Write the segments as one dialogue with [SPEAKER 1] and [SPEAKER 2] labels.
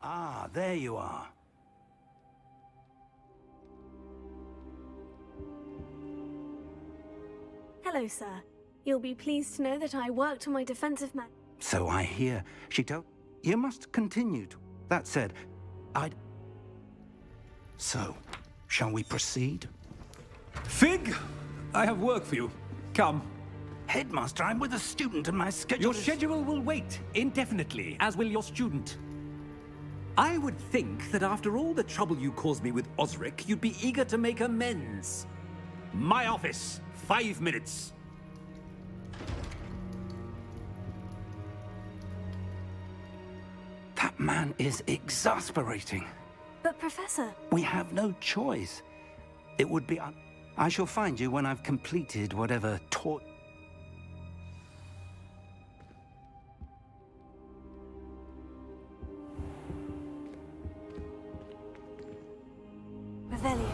[SPEAKER 1] Ah, there you are.
[SPEAKER 2] Hello, sir. You'll be pleased to know that I worked on my defensive man.
[SPEAKER 1] So I hear. She told... You must continue to... That said, I'd... So, shall we proceed?
[SPEAKER 3] Fig! I have work for you. Come.
[SPEAKER 1] Headmaster, I'm with a student and my schedule
[SPEAKER 3] Your
[SPEAKER 1] is...
[SPEAKER 3] schedule will wait indefinitely, as will your student. I would think that after all the trouble you caused me with Osric, you'd be eager to make amends. My office. 5 minutes.
[SPEAKER 1] That man is exasperating.
[SPEAKER 2] But, Professor...
[SPEAKER 1] We have no choice. It would be... I shall find you when I've completed whatever taught...
[SPEAKER 2] Revelio.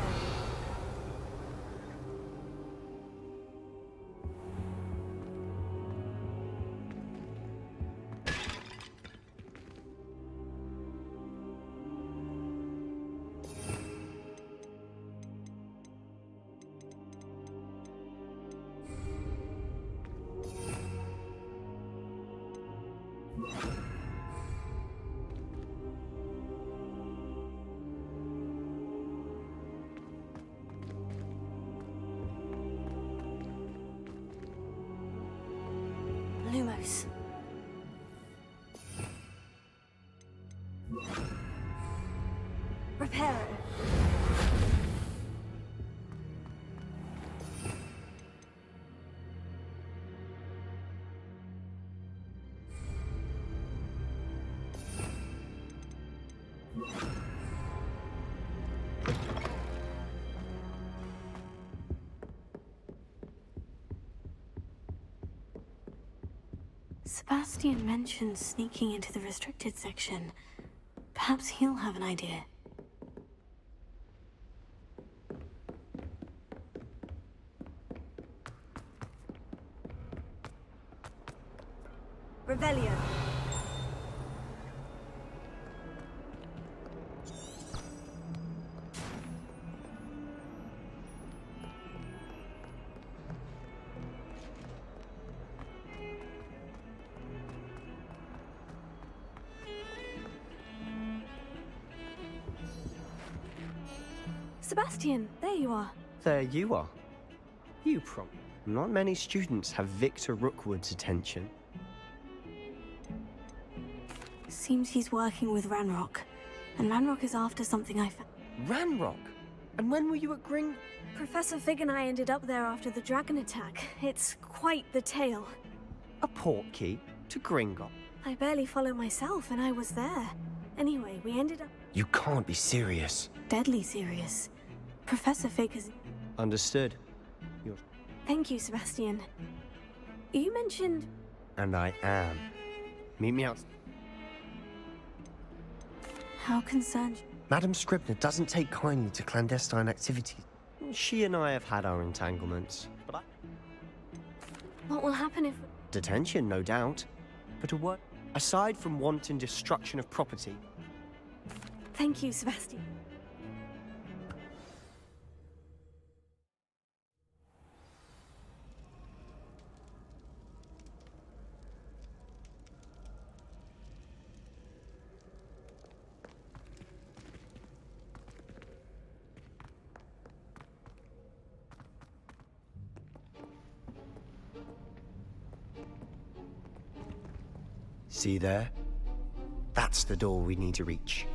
[SPEAKER 2] Lumos. Reparo. Sebastian mentioned sneaking into the restricted section. Perhaps he'll have an idea. Revelio. Sebastian, there you are.
[SPEAKER 4] There you are. Not many students have Victor Rookwood's attention.
[SPEAKER 2] Seems he's working with Ranrock. And Ranrock is after something I found.
[SPEAKER 4] Ranrock? And when were you at Gring?
[SPEAKER 2] Professor Fig and I ended up there after the dragon attack. It's quite the tale.
[SPEAKER 4] A port key to Gringotts?
[SPEAKER 2] I barely follow myself, and I was there. Anyway, we ended up...
[SPEAKER 4] You can't be serious.
[SPEAKER 2] Deadly serious. Professor Fig has...
[SPEAKER 4] Understood.
[SPEAKER 2] Thank you, Sebastian. You mentioned...
[SPEAKER 4] And I am. Meet me out.
[SPEAKER 2] How concerned...
[SPEAKER 4] Madam Scribner doesn't take kindly to clandestine activities. She and I have had our entanglements. But
[SPEAKER 2] What will happen if...
[SPEAKER 4] Detention, no doubt. But a word... Aside from wanton destruction of property...
[SPEAKER 2] Thank you, Sebastian.
[SPEAKER 4] See there? That's the door we need to reach.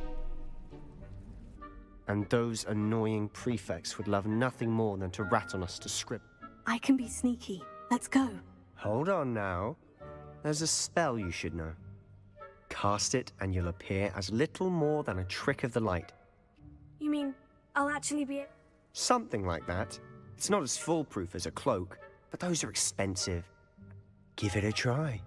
[SPEAKER 4] And those annoying prefects would love nothing more than to rat on us to script.
[SPEAKER 2] I can be sneaky. Let's go.
[SPEAKER 4] Hold on now. There's a spell you should know. Cast it and you'll appear as little more than a trick of the light.
[SPEAKER 2] You mean I'll actually be...
[SPEAKER 4] Something like that. It's not as foolproof as a cloak, but those are expensive. Give it a try.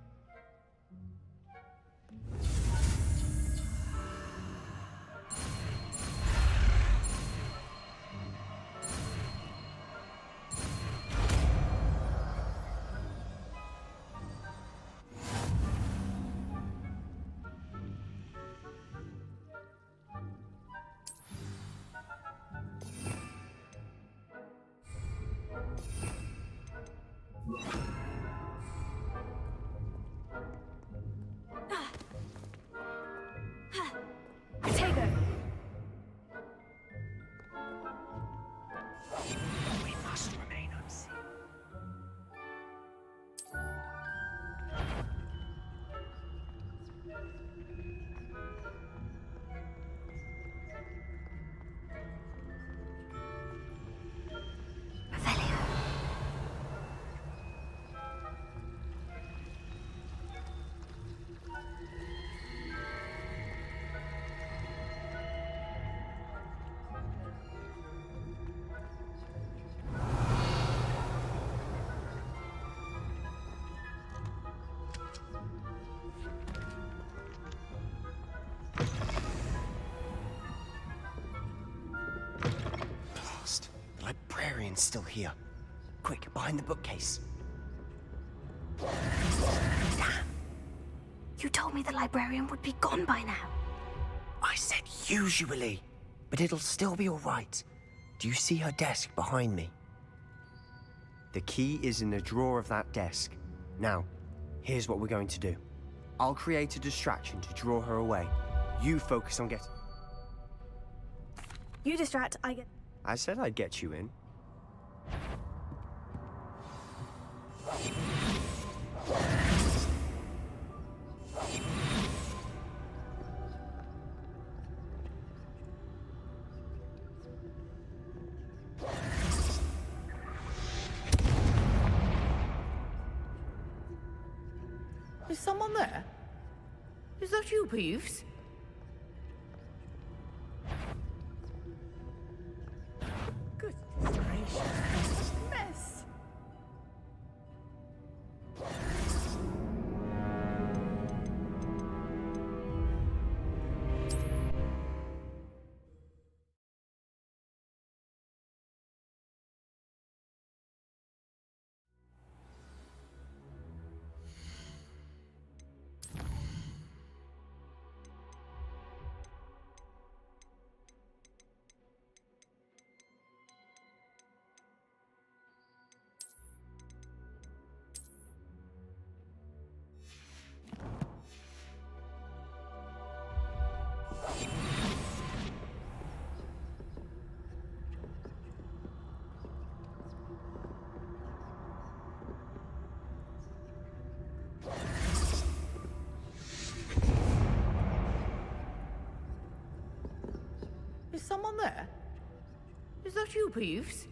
[SPEAKER 4] librarian's still here. Quick, behind the bookcase.
[SPEAKER 2] You told me the librarian would be gone by now.
[SPEAKER 4] I said usually, but it'll still be all right. Do you see her desk behind me? The key is in the drawer of that desk. Now, here's what we're going to do. I'll create a distraction to draw her away. You focus on getting...
[SPEAKER 2] You distract, I get...
[SPEAKER 4] I said I'd get you in.
[SPEAKER 5] Is someone there? Is that you, Peeves? Goodness gracious, what a mess! Is someone there? Is that you, Peeves?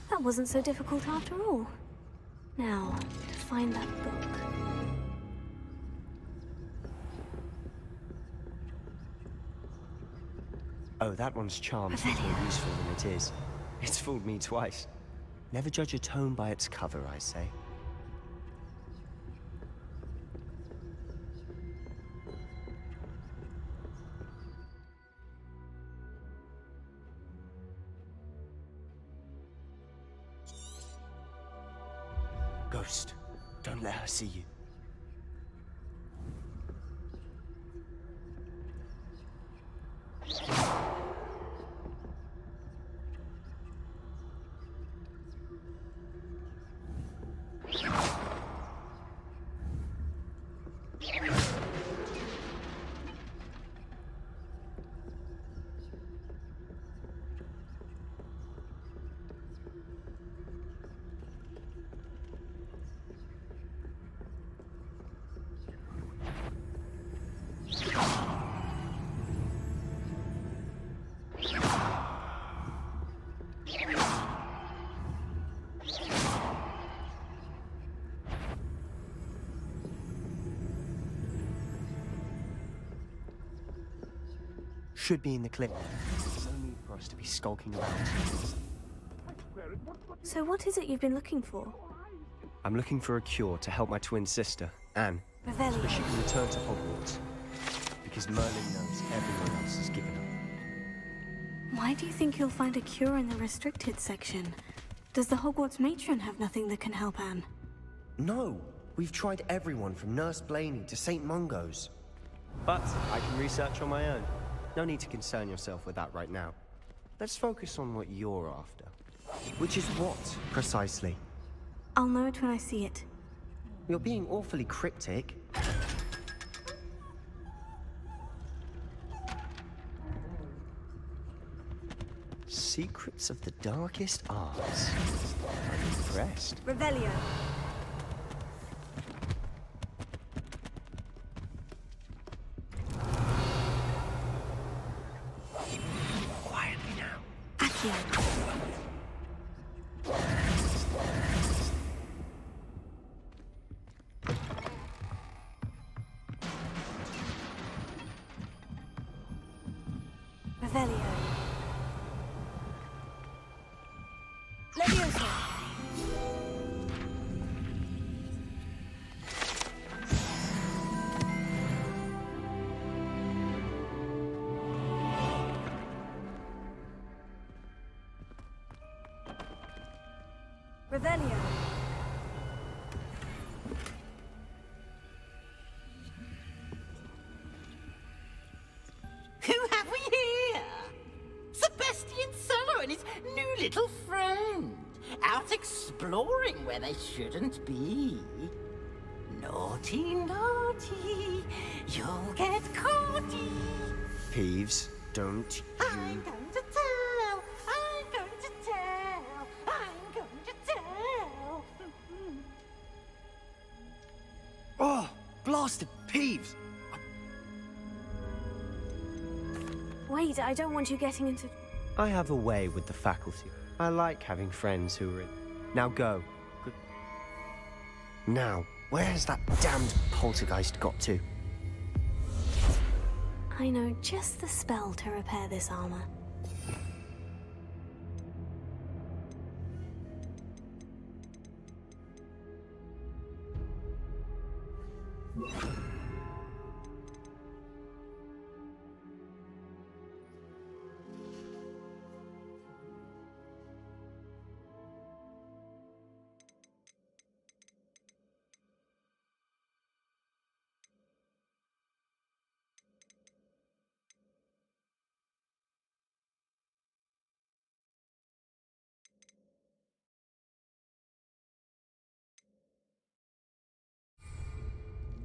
[SPEAKER 2] That wasn't so difficult after all. Now, to find that book.
[SPEAKER 4] Oh, that one's charmed is more useful than it is. It's fooled me twice. Never judge a tome by its cover, I say. Ghost, don't let her see you. Should be in the clip. There's no need for us to be skulking around.
[SPEAKER 2] So what is it you've been looking for?
[SPEAKER 4] I'm looking for a cure to help my twin sister, Anne, so
[SPEAKER 2] Revelio.
[SPEAKER 4] she can return to Hogwarts. Because Merlin knows everyone else has given up.
[SPEAKER 2] Why do you think you'll find a cure in the restricted section? Does the Hogwarts matron have nothing that can help Anne?
[SPEAKER 4] No! We've tried everyone from Nurse Blaney to St. Mungo's. But I can research on my own. No need to concern yourself with that right now. Let's focus on what you're after. Which is what, precisely?
[SPEAKER 2] I'll know it when I see it.
[SPEAKER 4] You're being awfully cryptic. Secrets of the darkest arts. I'm impressed.
[SPEAKER 2] Revelio.
[SPEAKER 4] Quietly now.
[SPEAKER 2] Accio. Revelio. Levioso. Revelio.
[SPEAKER 6] Who have we here? Sebastian Solo and his new little friend. Out exploring where they shouldn't be. Naughty, naughty. You'll get caughty.
[SPEAKER 4] Peeves, don't
[SPEAKER 6] I'm
[SPEAKER 4] you...
[SPEAKER 6] going to tell. I'm going to tell. I'm going to tell.
[SPEAKER 4] Oh, blasted Peeves!
[SPEAKER 2] Wait, I don't want you getting into...
[SPEAKER 4] I have a way with the faculty. I like having friends who are in... Now go. Good. Now, where has that damned poltergeist got to?
[SPEAKER 2] I know just the spell to repair this armor.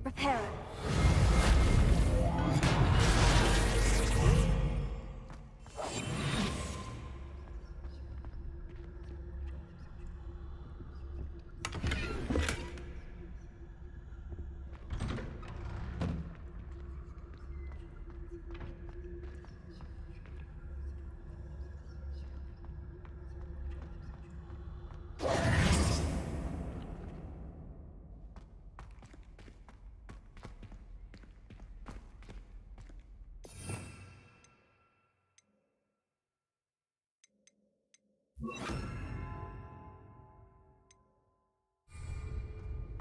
[SPEAKER 2] Repair it.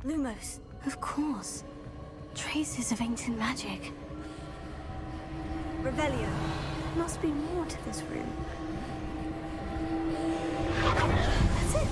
[SPEAKER 2] Lumos, of course. Traces of ancient magic. Revelio. There must be more to this room. That's it.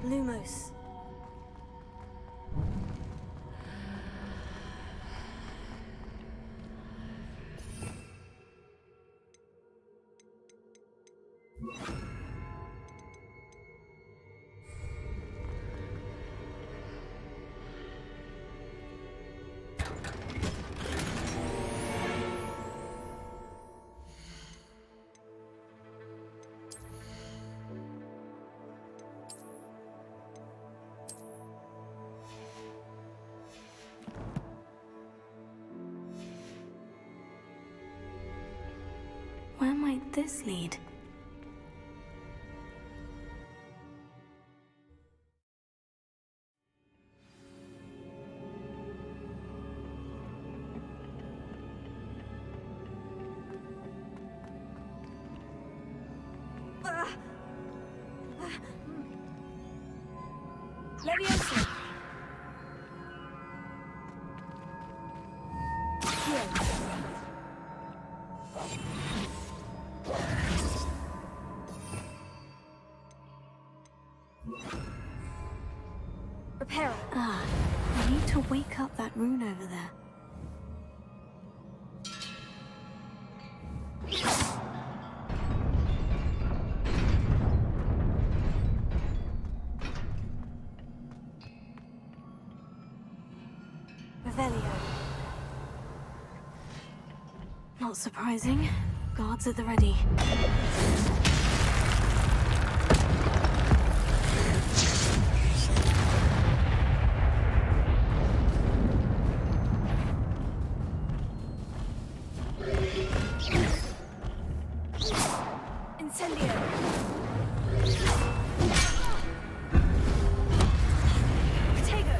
[SPEAKER 2] Lumos. Where might this lead? Leviosa. Here. Repair. Ah, I need to wake up that rune over there. Revelio. Not surprising. Guards at the ready. Incendio. Protego.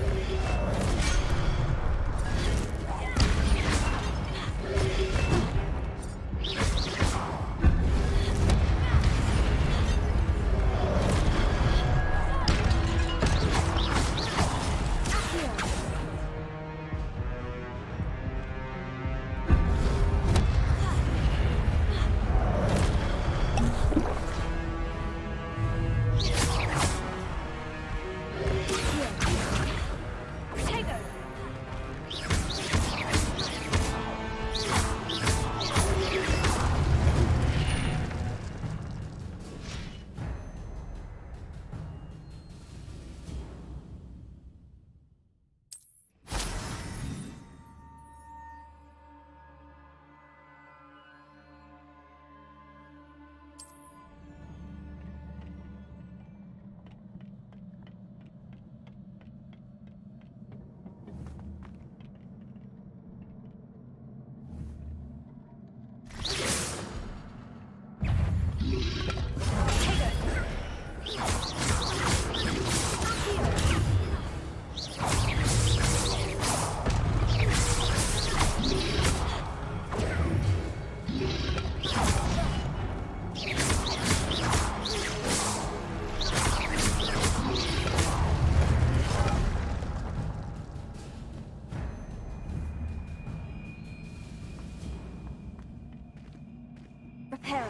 [SPEAKER 2] Repair.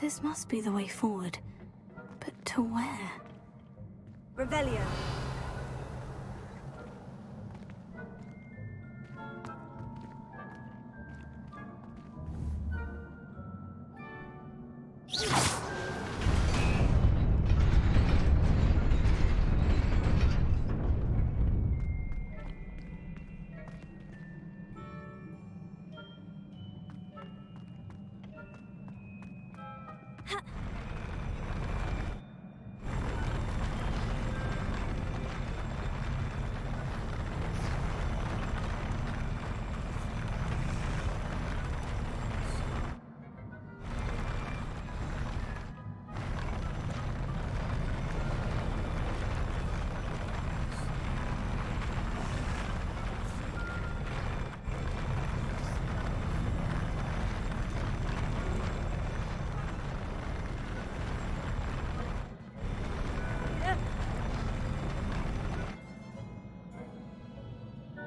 [SPEAKER 2] This must be the way forward. But to where? Revelio.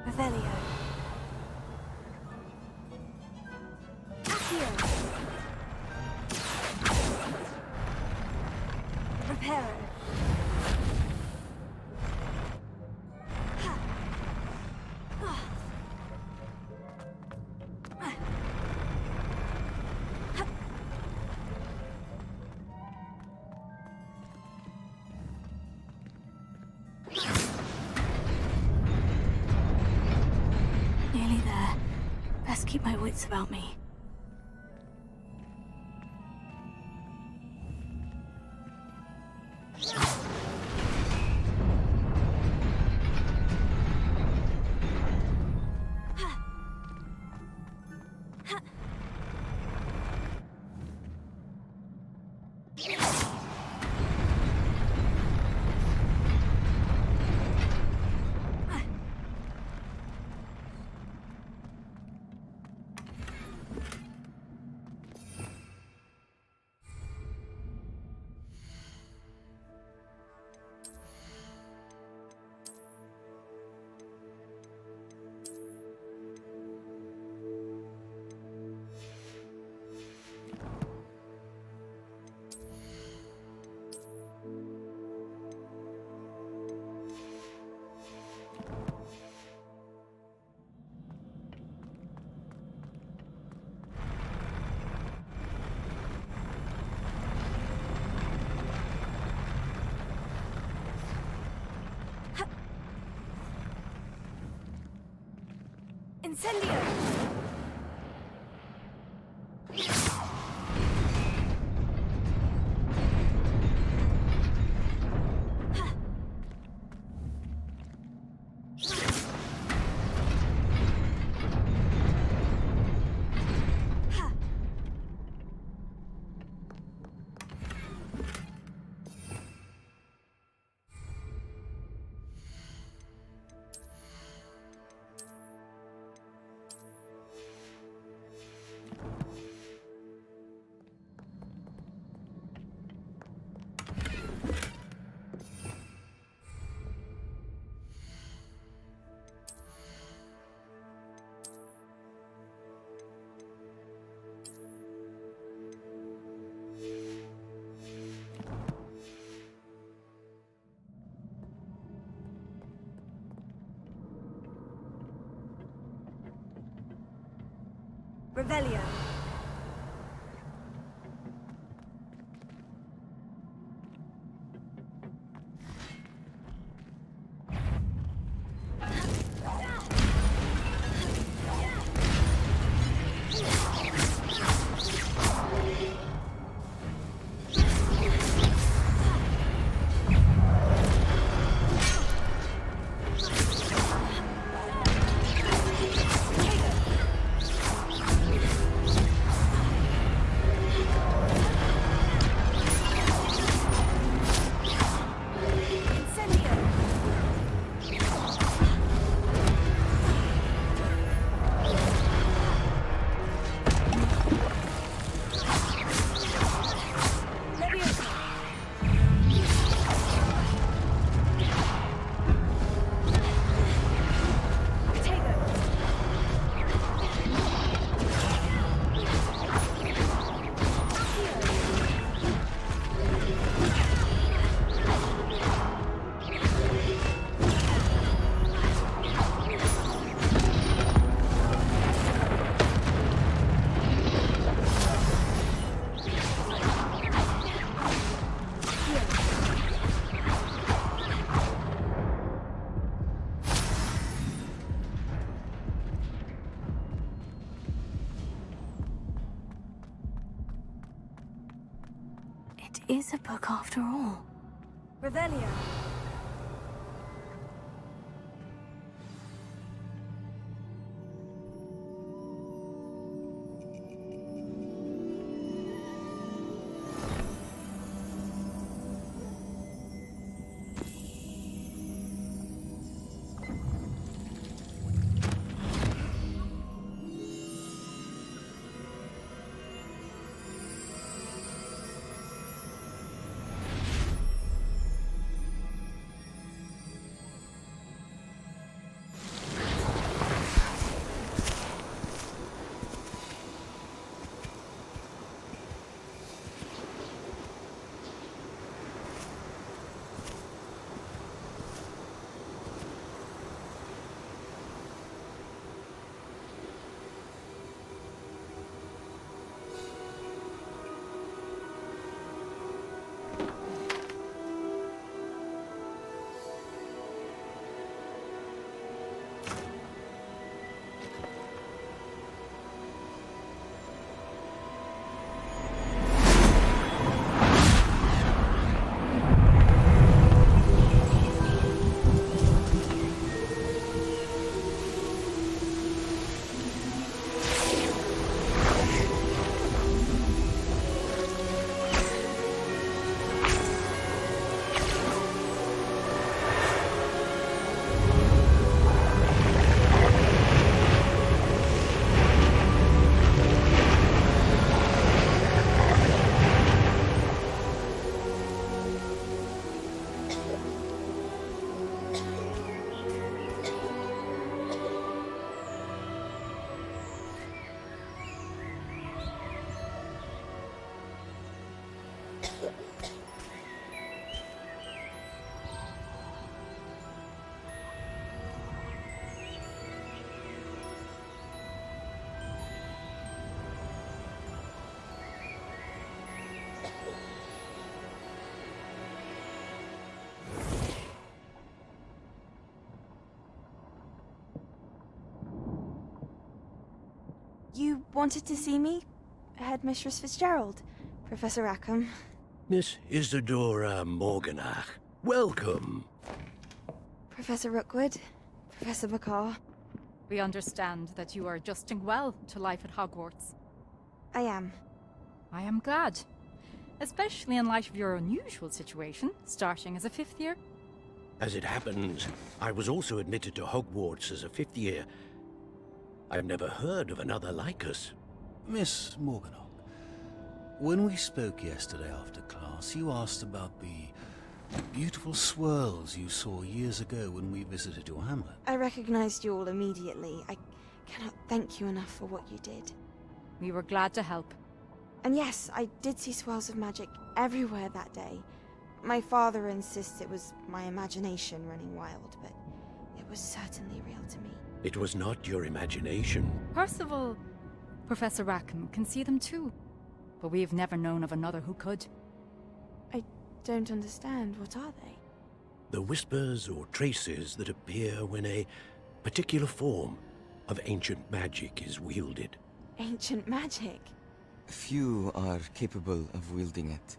[SPEAKER 2] Revelio. Accio. Reparo. wits about me. Incendio! Revelio. It is a book after all. Revelio.
[SPEAKER 7] You wanted to see me? Headmistress Fitzgerald? Professor Rackham?
[SPEAKER 8] Miss Isadora Morganach, welcome.
[SPEAKER 7] Professor Rookwood? Professor McCaw?
[SPEAKER 9] We understand that you are adjusting well to life at Hogwarts.
[SPEAKER 7] I am.
[SPEAKER 9] I am glad. Especially in light of your unusual situation, starting as a 5th year.
[SPEAKER 8] As it happens, I was also admitted to Hogwarts as a 5th year. I've never heard of another like us.
[SPEAKER 10] Miss Morganock, when we spoke yesterday after class, you asked about the beautiful swirls you saw years ago when we visited your hamlet.
[SPEAKER 7] I recognized you all immediately. I cannot thank you enough for what you did.
[SPEAKER 9] We were glad to help.
[SPEAKER 7] And yes, I did see swirls of magic everywhere that day. My father insists it was my imagination running wild, but it was certainly real to me.
[SPEAKER 8] It was not your imagination.
[SPEAKER 9] Percival, Professor Rackham can see them too. But we've never known of another who could.
[SPEAKER 7] I don't understand. What are they?
[SPEAKER 8] The whispers or traces that appear when a particular form of ancient magic is wielded.
[SPEAKER 7] Ancient magic?
[SPEAKER 11] Few are capable of wielding it.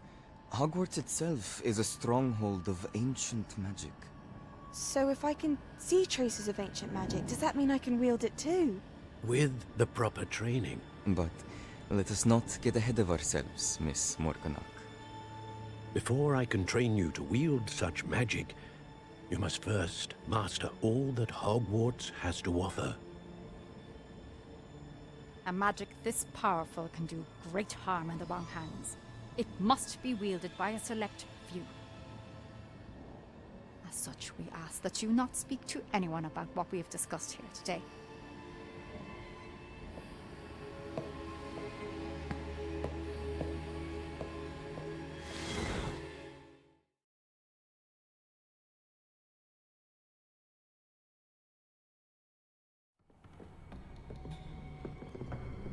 [SPEAKER 11] Hogwarts itself is a stronghold of ancient magic.
[SPEAKER 7] So if I can see traces of ancient magic, does that mean I can wield it too?
[SPEAKER 8] With the proper training.
[SPEAKER 11] But let us not get ahead of ourselves, Miss Morganock.
[SPEAKER 8] Before I can train you to wield such magic, you must first master all that Hogwarts has to offer.
[SPEAKER 9] A magic this powerful can do great harm in the wrong hands. It must be wielded by a select few. As such, we ask that you not speak to anyone about what we have discussed here today.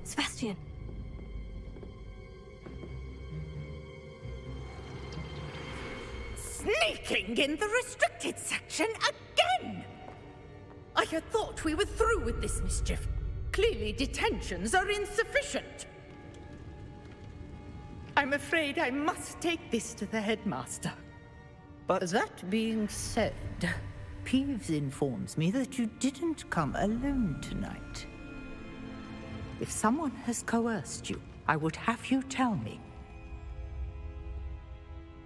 [SPEAKER 2] Sebastian!
[SPEAKER 5] Sneaking in the restricted section again! I had thought we were through with this mischief. Clearly detentions are insufficient. I'm afraid I must take this to the headmaster. But that being said, Peeves informs me that you didn't come alone tonight. If someone has coerced you, I would have you tell me.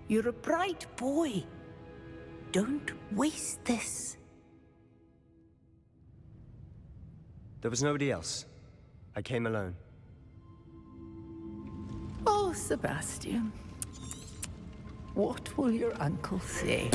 [SPEAKER 5] You're a bright boy. Don't waste this.
[SPEAKER 4] There was nobody else. I came alone.
[SPEAKER 5] Oh, Sebastian. What will your uncle say?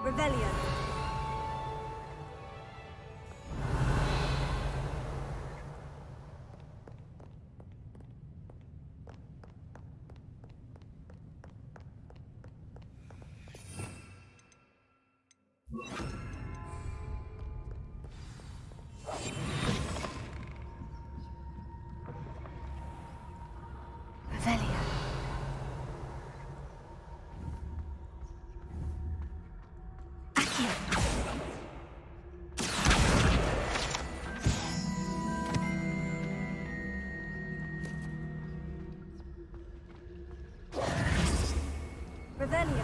[SPEAKER 7] Revelio.
[SPEAKER 2] Revelio.
[SPEAKER 7] Revelio.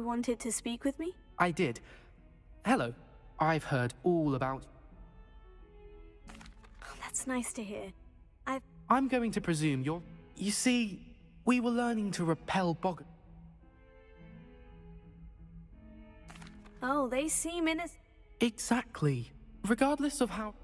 [SPEAKER 2] You wanted to speak with me?
[SPEAKER 12] I did. Hello. I've heard all about...
[SPEAKER 2] Oh, that's nice to hear.
[SPEAKER 12] I'm going to presume you're... You see, we were learning to repel bog...
[SPEAKER 2] Oh, they seem innocent.
[SPEAKER 12] Exactly. Regardless of how...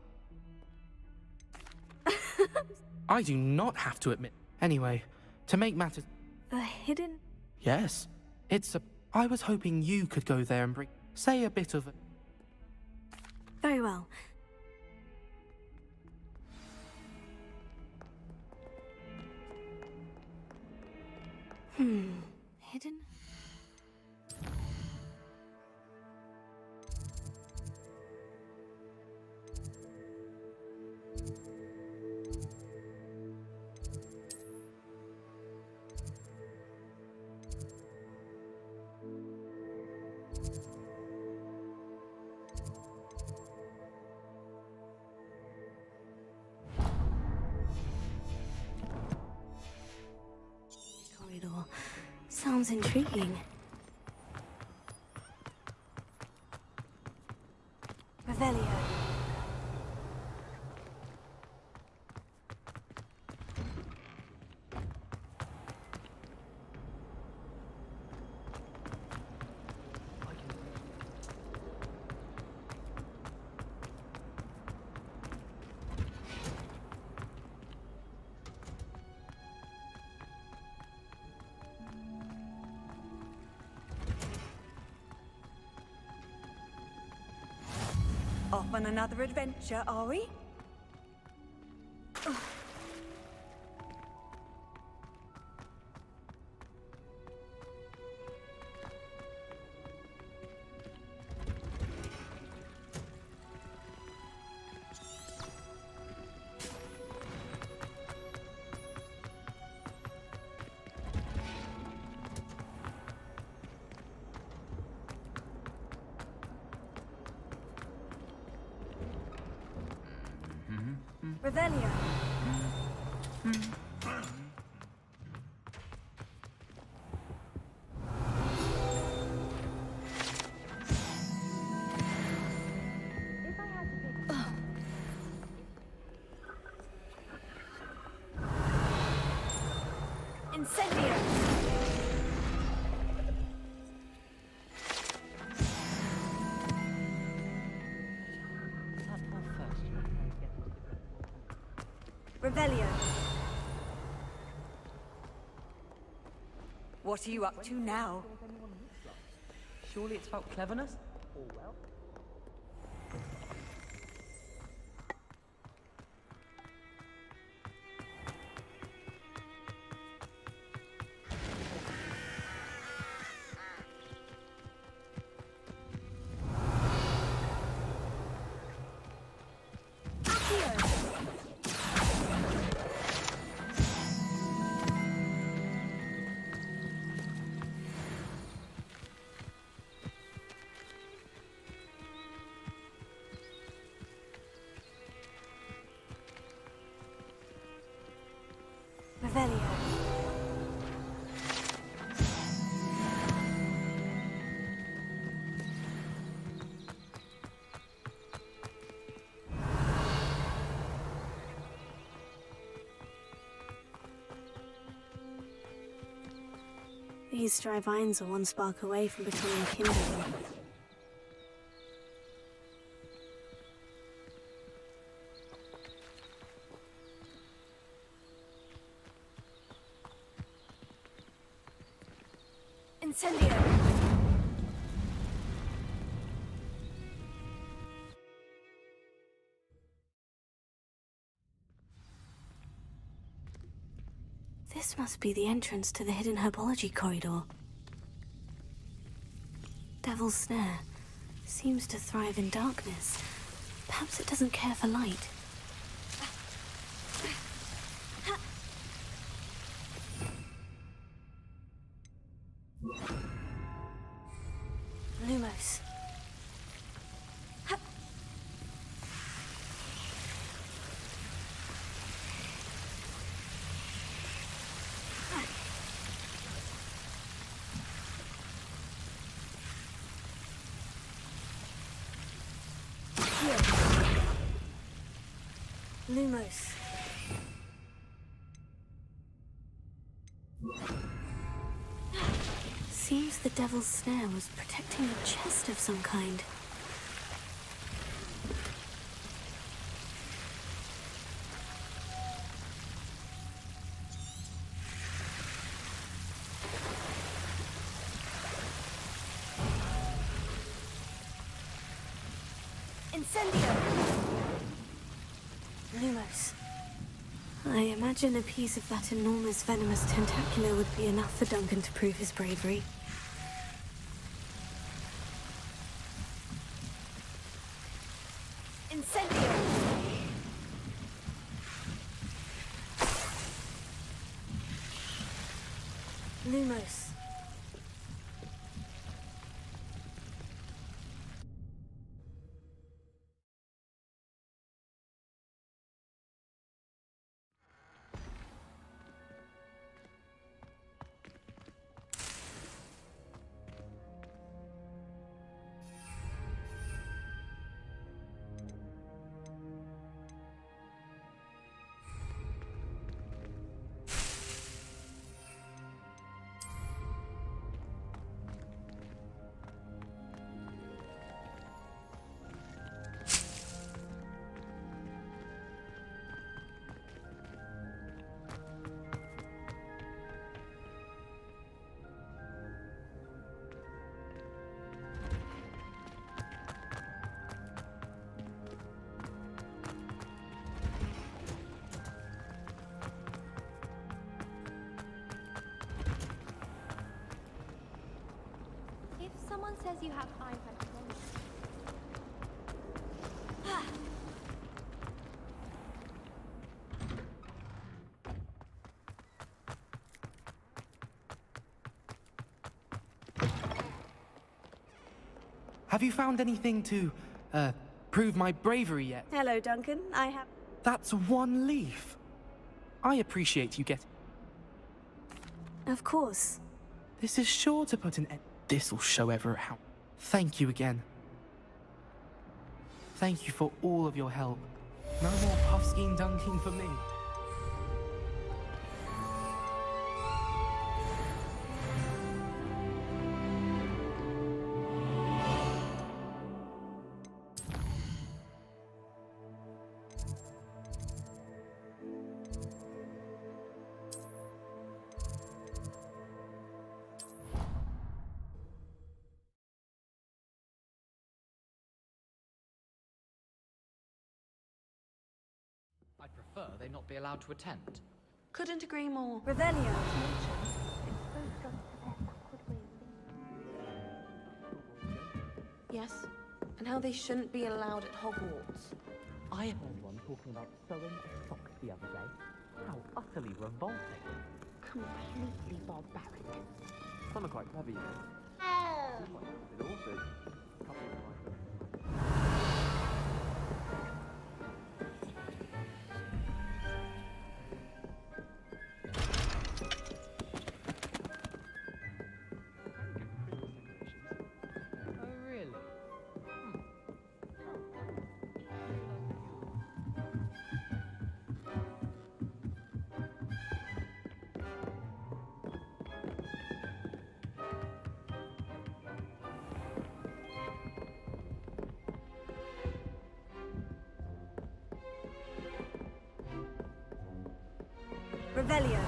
[SPEAKER 12] I do not have to admit... Anyway, to make matters...
[SPEAKER 2] The hidden...
[SPEAKER 12] Yes. It's a... I was hoping you could go there and bring... Say a bit of...
[SPEAKER 2] Very well. Hidden? Corridor. Sounds intriguing. Revelio.
[SPEAKER 13] Off on another adventure, are we? Revelio. Incendio. Revelio. What are you up to now?
[SPEAKER 14] Surely it's about cleverness? Or well?
[SPEAKER 2] Revelio. These dry vines are one spark away from becoming kindling. Incendio! This must be the entrance to the hidden herbology corridor. Devil's Snare seems to thrive in darkness. Perhaps it doesn't care for light. Lumos. Incendio! Lumos. Seems the devil's snare was protecting a chest of some kind. Incendio! Lumos. I imagine a piece of that enormous venomous tentacular would be enough for Duncan to prove his bravery. Incendio! Lumos.
[SPEAKER 15] If someone says you have eye pressure,
[SPEAKER 12] Have you found anything to, prove my bravery yet?
[SPEAKER 2] Hello, Duncan. I have...
[SPEAKER 12] That's one leaf. I appreciate you getting...
[SPEAKER 2] Of course.
[SPEAKER 12] This is sure to put an end... This'll show Everett how... Thank you again. Thank you for all of your help. No more puffskein dunking for me.
[SPEAKER 16] I'd prefer they not be allowed to attend.
[SPEAKER 5] Couldn't agree more.
[SPEAKER 2] Revelio.
[SPEAKER 5] Yes, and how they shouldn't be allowed at Hogwarts.
[SPEAKER 17] I heard one talking about sewing a sock the other day. How utterly revolting.
[SPEAKER 15] completely barbaric.
[SPEAKER 17] Some are quite clever, you know.
[SPEAKER 15] Oh!
[SPEAKER 17] Also,
[SPEAKER 2] Revelio.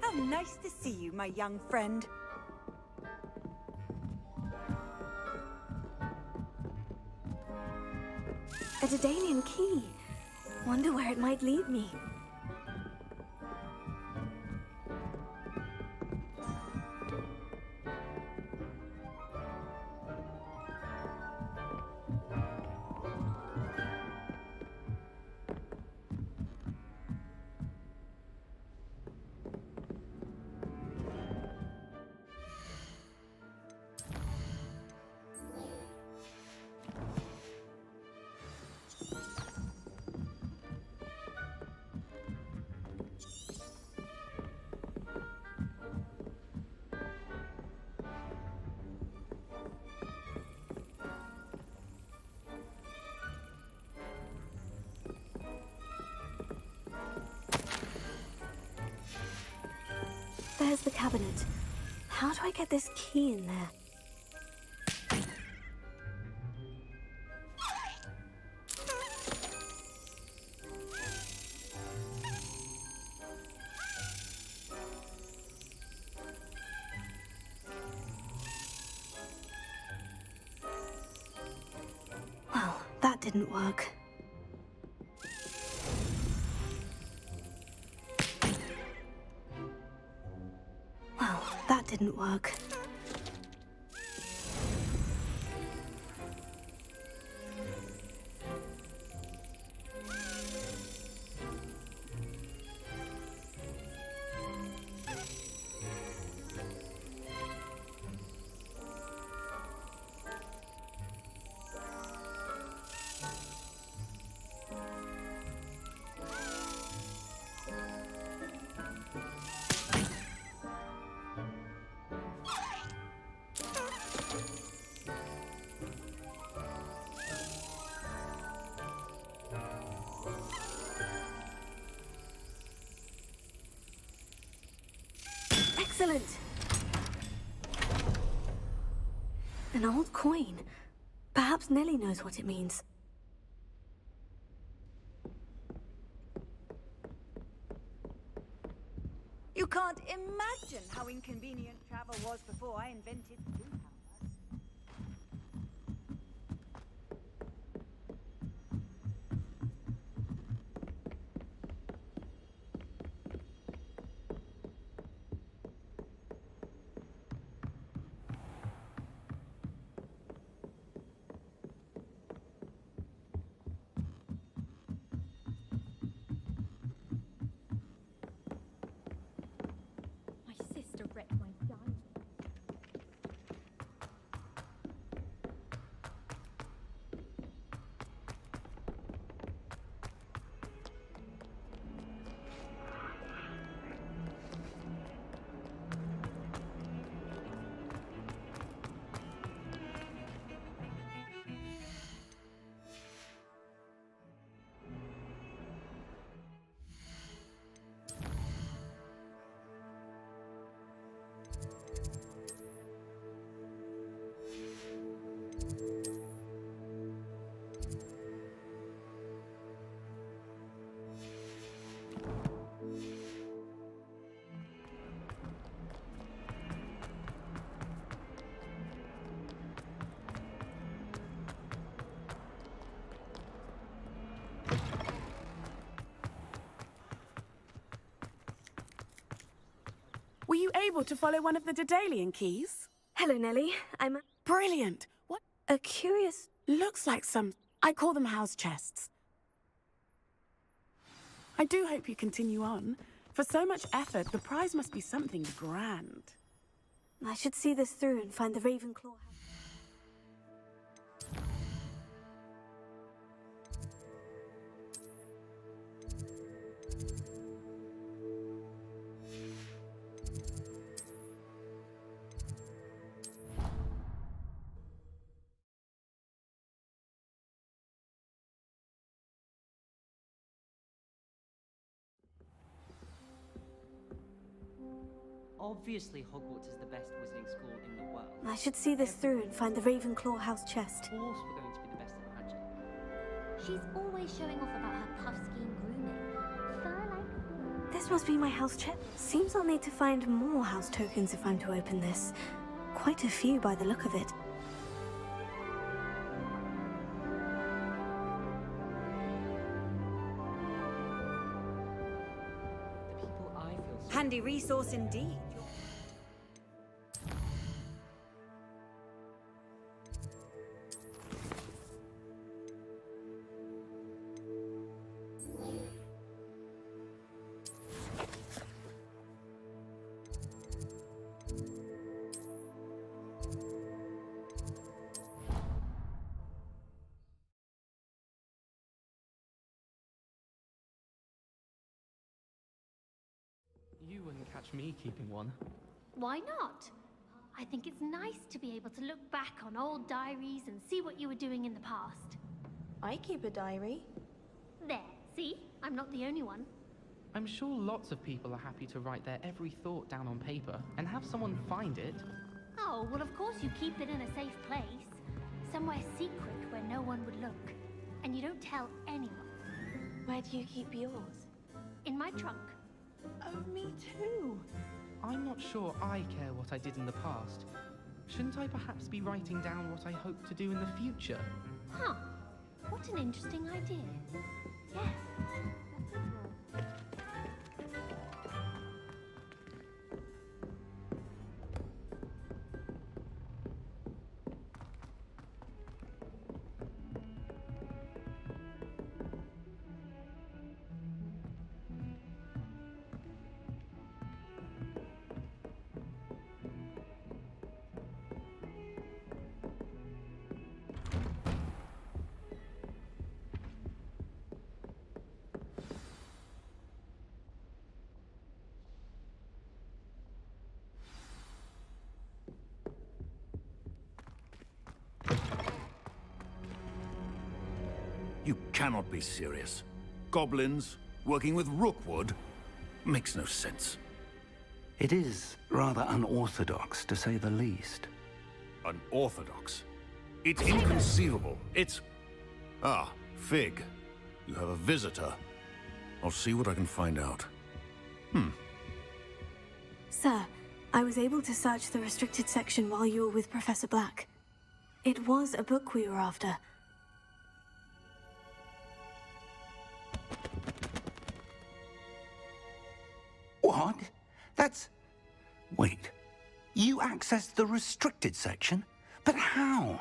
[SPEAKER 13] How nice to see you, my young friend.
[SPEAKER 2] A Daedalian key. Wonder where it might lead me. cabinet. How do I get this key in there? Well, that didn't work. Well, that didn't work. Excellent! An old coin. Perhaps Nellie knows what it means.
[SPEAKER 13] You can't imagine how inconvenient travel was before I invented two.
[SPEAKER 15] My sister wrecked my diamond.
[SPEAKER 18] Were you able to follow one of the Daedalian keys?
[SPEAKER 2] Hello, Nellie. I'm
[SPEAKER 18] Brilliant. What?
[SPEAKER 2] a curious...
[SPEAKER 18] Looks like some... I call them house chests. I do hope you continue on. For so much effort, the prize must be something grand.
[SPEAKER 2] I should see this through and find the Ravenclaw house.
[SPEAKER 17] Obviously, Hogwarts is the best wizarding school in the world.
[SPEAKER 2] I should see this through and find the Ravenclaw house chest.
[SPEAKER 17] Of course we're going to be the best at magic.
[SPEAKER 15] She's always showing off about her puffskein grooming. Fur like...
[SPEAKER 2] This must be my house chest. Seems I'll need to find more house tokens if I'm to open this. Quite a few by the look of it.
[SPEAKER 17] The people I feel so
[SPEAKER 13] Handy resource indeed.
[SPEAKER 17] You wouldn't catch me keeping one.
[SPEAKER 15] Why not? I think it's nice to be able to look back on old diaries and see what you were doing in the past.
[SPEAKER 7] I keep a diary.
[SPEAKER 15] There, see? I'm not the only one.
[SPEAKER 12] I'm sure lots of people are happy to write their every thought down on paper and have someone find it.
[SPEAKER 15] Oh, well, of course you keep it in a safe place. Somewhere secret where no one would look. And you don't tell anyone.
[SPEAKER 2] Where do you keep yours?
[SPEAKER 15] In my trunk.
[SPEAKER 5] Oh, me too.
[SPEAKER 12] I'm not sure I care what I did in the past. Shouldn't I perhaps be writing down what I hope to do in the future?
[SPEAKER 15] Huh. What an interesting idea. Yes.
[SPEAKER 19] You cannot be serious. Goblins working with Rookwood? Makes no sense.
[SPEAKER 1] It is rather unorthodox, to say the least.
[SPEAKER 19] Unorthodox? It's inconceivable. It's... Ah, Fig. You have a visitor. I'll see what I can find out.
[SPEAKER 2] Sir, I was able to search the restricted section while you were with Professor Black. It was a book we were after.
[SPEAKER 1] What? That's... Wait. You accessed the restricted section? But how?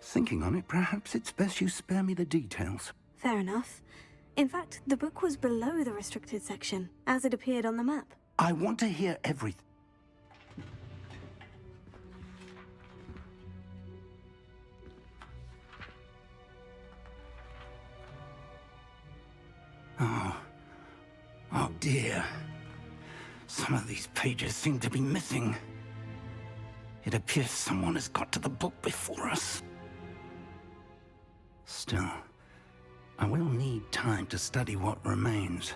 [SPEAKER 1] Thinking on it, perhaps it's best you spare me the details.
[SPEAKER 2] Fair enough. In fact, the book was below the restricted section, as it appeared on the map.
[SPEAKER 1] I want to hear everything. Oh dear. Some of these pages seem to be missing. It appears someone has got to the book before us. Still, I will need time to study what remains.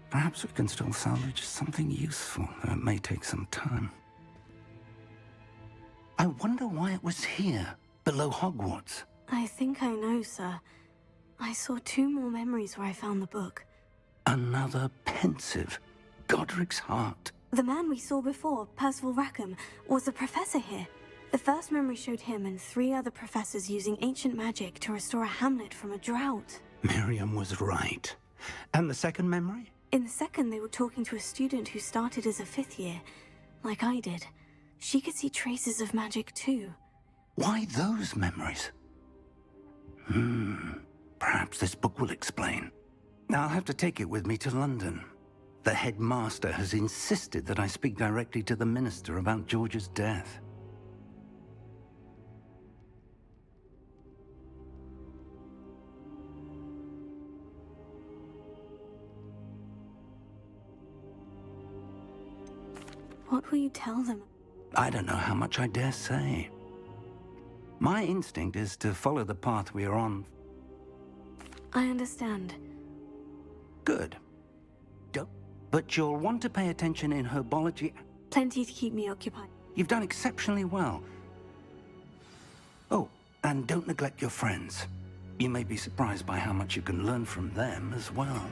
[SPEAKER 1] Perhaps we can still salvage something useful, though it may take some time. I wonder why it was here, below Hogwarts.
[SPEAKER 2] I think I know, sir. I saw 2 more memories where I found the book.
[SPEAKER 1] Another pensive. Godric's heart.
[SPEAKER 2] The man we saw before, Percival Rackham, was a professor here. The first memory showed him and 3 other professors using ancient magic to restore a hamlet from a drought.
[SPEAKER 1] Miriam was right. And the second memory?
[SPEAKER 2] In the second, they were talking to a student who started as a 5th year, like I did. She could see traces of magic too.
[SPEAKER 1] Why those memories? Perhaps this book will explain. I'll have to take it with me to London. The headmaster has insisted that I speak directly to the minister about George's death.
[SPEAKER 2] What will you tell them?
[SPEAKER 1] I don't know how much I dare say. My instinct is to follow the path we are on.
[SPEAKER 2] I understand.
[SPEAKER 1] Good. But you'll want to pay attention in herbology.
[SPEAKER 2] Plenty to keep me occupied.
[SPEAKER 1] You've done exceptionally well. Oh, and don't neglect your friends. You may be surprised by how much you can learn from them as well.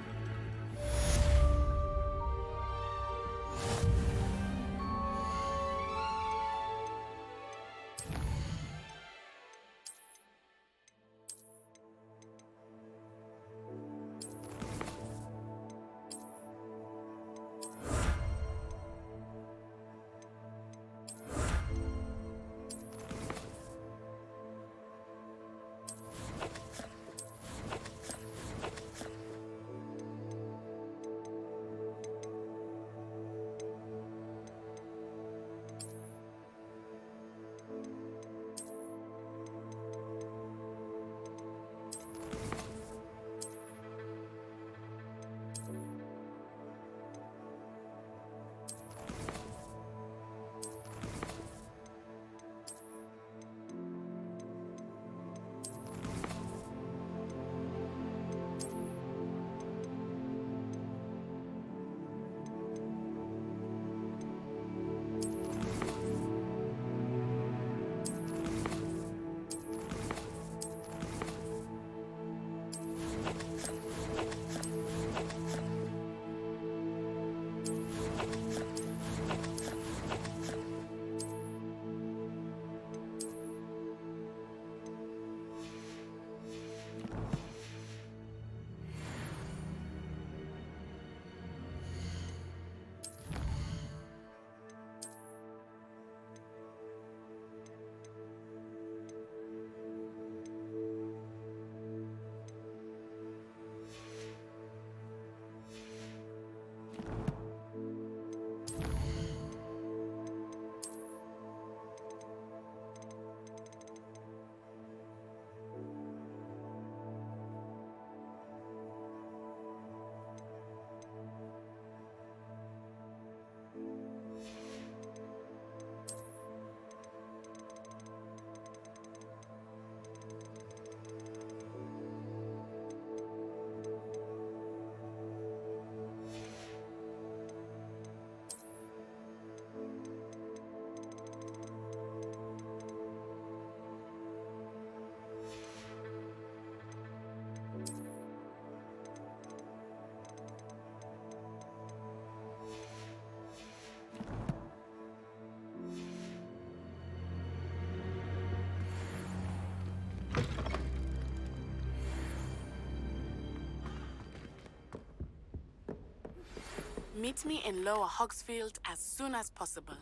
[SPEAKER 18] Meet me in Lower Hogsfield as soon as possible.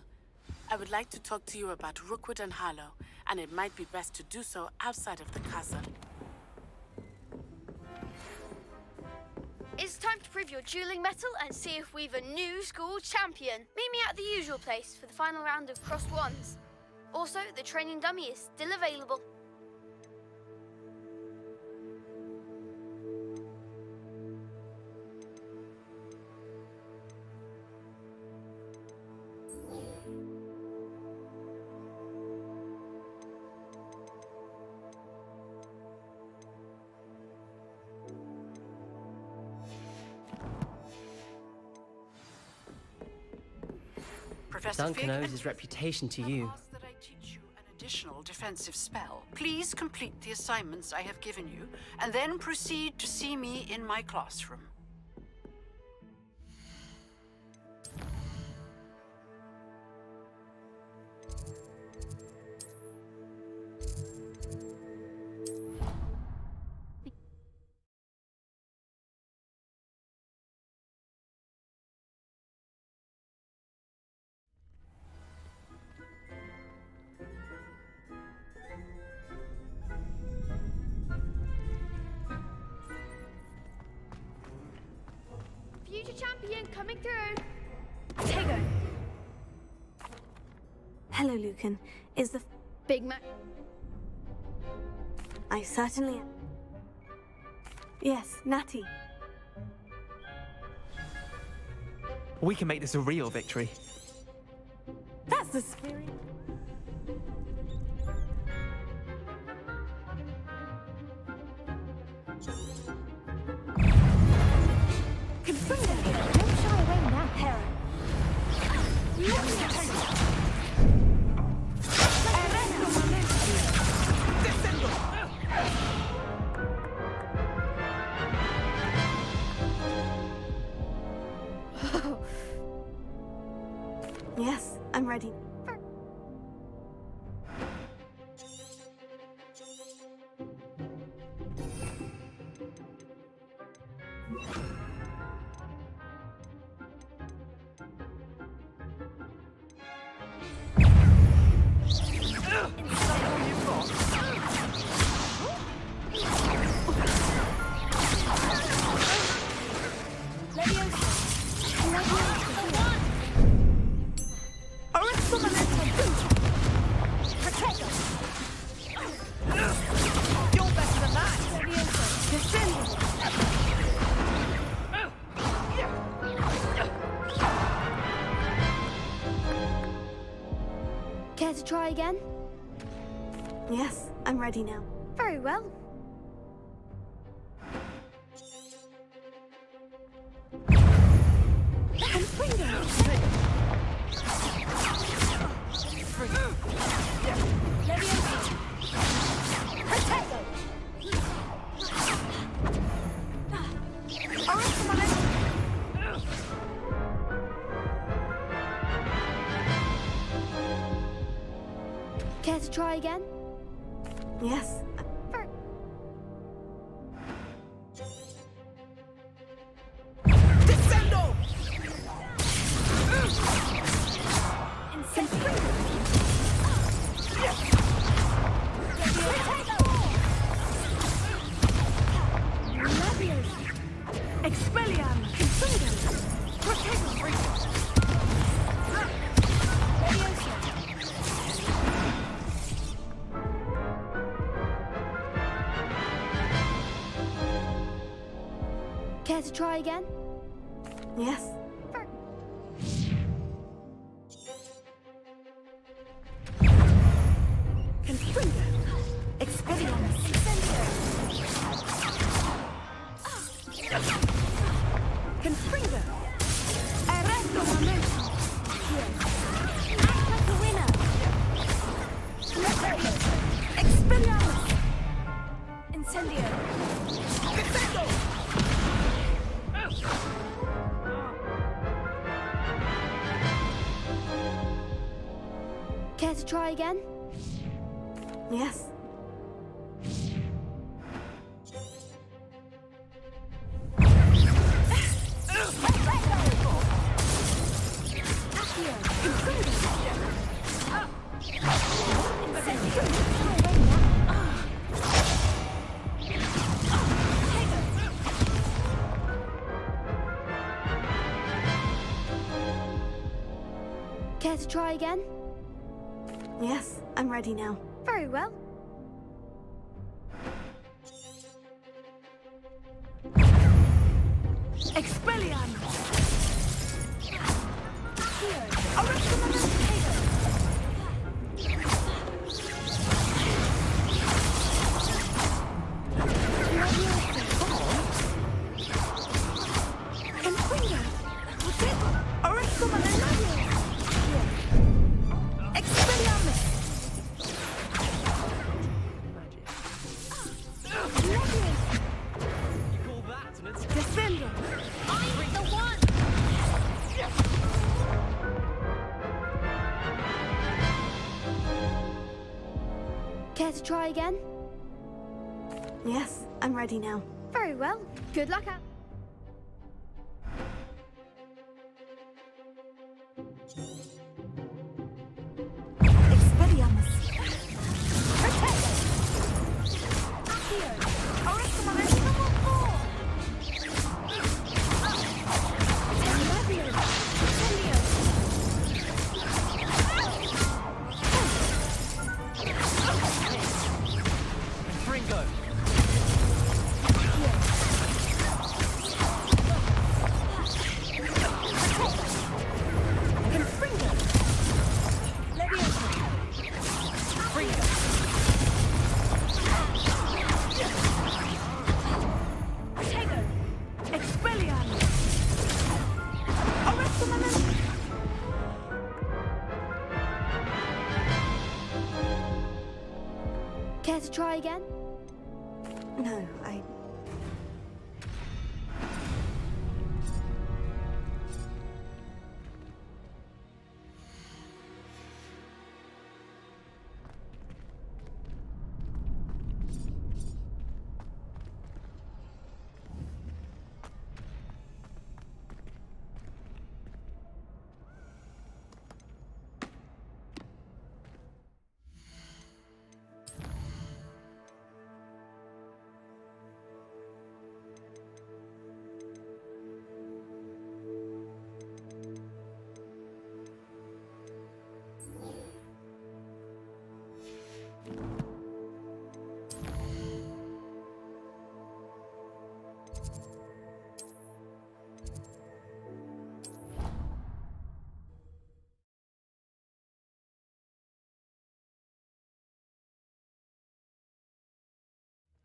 [SPEAKER 18] I would like to talk to you about Rookwood and Harlow, and it might be best to do so outside of the castle.
[SPEAKER 20] It's time to prove your dueling mettle and see if we've a new school champion. Meet me at the usual place for the final round of crossed wands. Also, the training dummy is still available.
[SPEAKER 18] Professor
[SPEAKER 14] Duncan
[SPEAKER 18] Fig
[SPEAKER 14] owes his reputation to you.
[SPEAKER 18] asked that I teach you an additional defensive spell. Please complete the assignments I have given you, and then proceed to see me in my classroom.
[SPEAKER 20] Future champion coming through.
[SPEAKER 2] Tego! Hello, Lucan. Is the
[SPEAKER 20] Big Mac.
[SPEAKER 2] I certainly am. Yes, Natty.
[SPEAKER 21] We can make this a real victory.
[SPEAKER 2] That's the spirit.
[SPEAKER 15] Don't shy away now, Hera.
[SPEAKER 2] Yes, I'm ready.
[SPEAKER 20] Care to try again?
[SPEAKER 2] Yes, I'm ready now.
[SPEAKER 20] Very well. to try again?
[SPEAKER 2] Yes.
[SPEAKER 5] Descendo! Expelliarm! Consundo!
[SPEAKER 20] Care to try again?
[SPEAKER 2] Yes.
[SPEAKER 5] Consundo! Expelliarmus! Consundo! Arresto momento! Expelliarmus!
[SPEAKER 20] Incendio!
[SPEAKER 5] Descendo!
[SPEAKER 20] Care to try again?
[SPEAKER 2] Yes.
[SPEAKER 20] Care to try again?
[SPEAKER 2] Yes, I'm ready now.
[SPEAKER 20] Very well.
[SPEAKER 5] Expelliarmus!
[SPEAKER 20] Care to try again?
[SPEAKER 2] Yes, I'm ready now.
[SPEAKER 20] Very well. Good luck out.
[SPEAKER 5] Expelliarmus!
[SPEAKER 17] Ringo!
[SPEAKER 20] Care to try again?
[SPEAKER 2] No, I...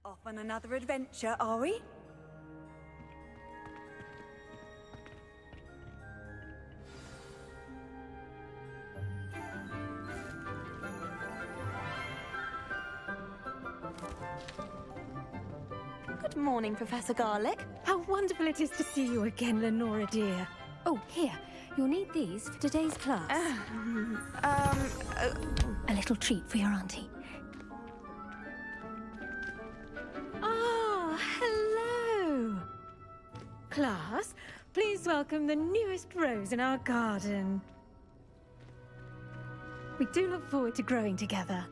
[SPEAKER 13] Off on another adventure, are we?
[SPEAKER 3] Good morning, Professor Garlick. How wonderful it is to see you again, Lenora dear. Oh, here. You'll need these for today's class. A little treat for your auntie.
[SPEAKER 22] Ah, hello! Class, please welcome the newest rose in our garden. We do look forward to growing together.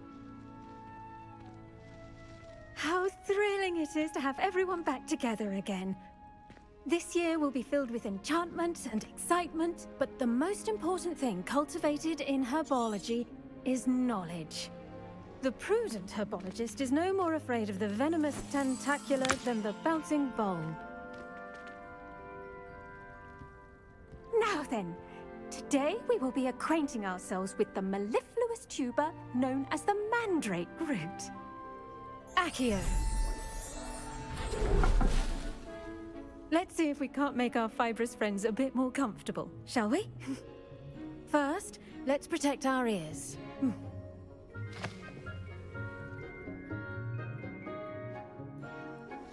[SPEAKER 22] How thrilling it is to have everyone back together again. This year will be filled with enchantment and excitement, but the most important thing cultivated in herbology is knowledge. The prudent herbologist is no more afraid of the venomous tentacula than the bouncing bulb. Now then, today we will be acquainting ourselves with the mellifluous tuber known as the mandrake root. Accio. Let's see if we can't make our fibrous friends a bit more comfortable, shall we? First, let's protect our ears.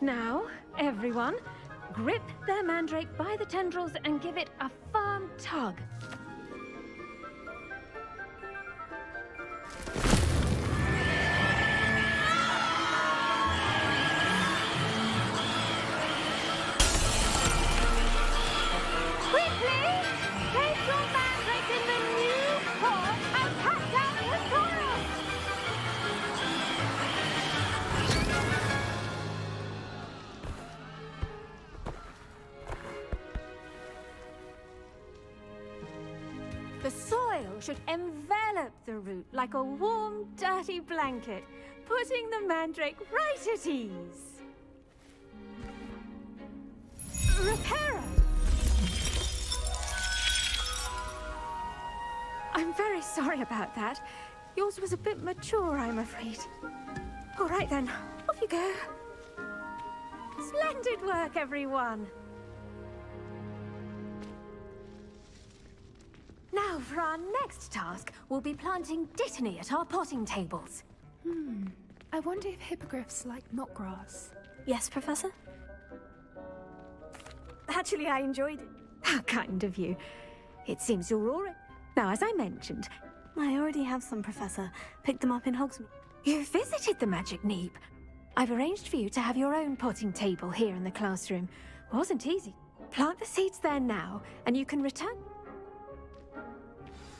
[SPEAKER 22] Now, everyone, grip their mandrake by the tendrils and give it a firm tug. The soil should envelop the root like a warm, dirty blanket, putting the mandrake right at ease. Reparo! I'm very sorry about that. Yours was a bit mature, I'm afraid. All right then, off you go. Splendid work, everyone. Now, for our next task, we'll be planting dittany at our potting tables.
[SPEAKER 3] I wonder if hippogriffs like knotgrass.
[SPEAKER 2] Yes, Professor? Actually, I enjoyed it.
[SPEAKER 22] How kind of you. It seems you're all right. Now, as I mentioned...
[SPEAKER 2] I already have some, Professor. Picked them up in Hogsmeade.
[SPEAKER 22] You visited the Magic Neep. I've arranged for you to have your own potting table here in the classroom. Wasn't easy. Plant the seeds there now, and you can return...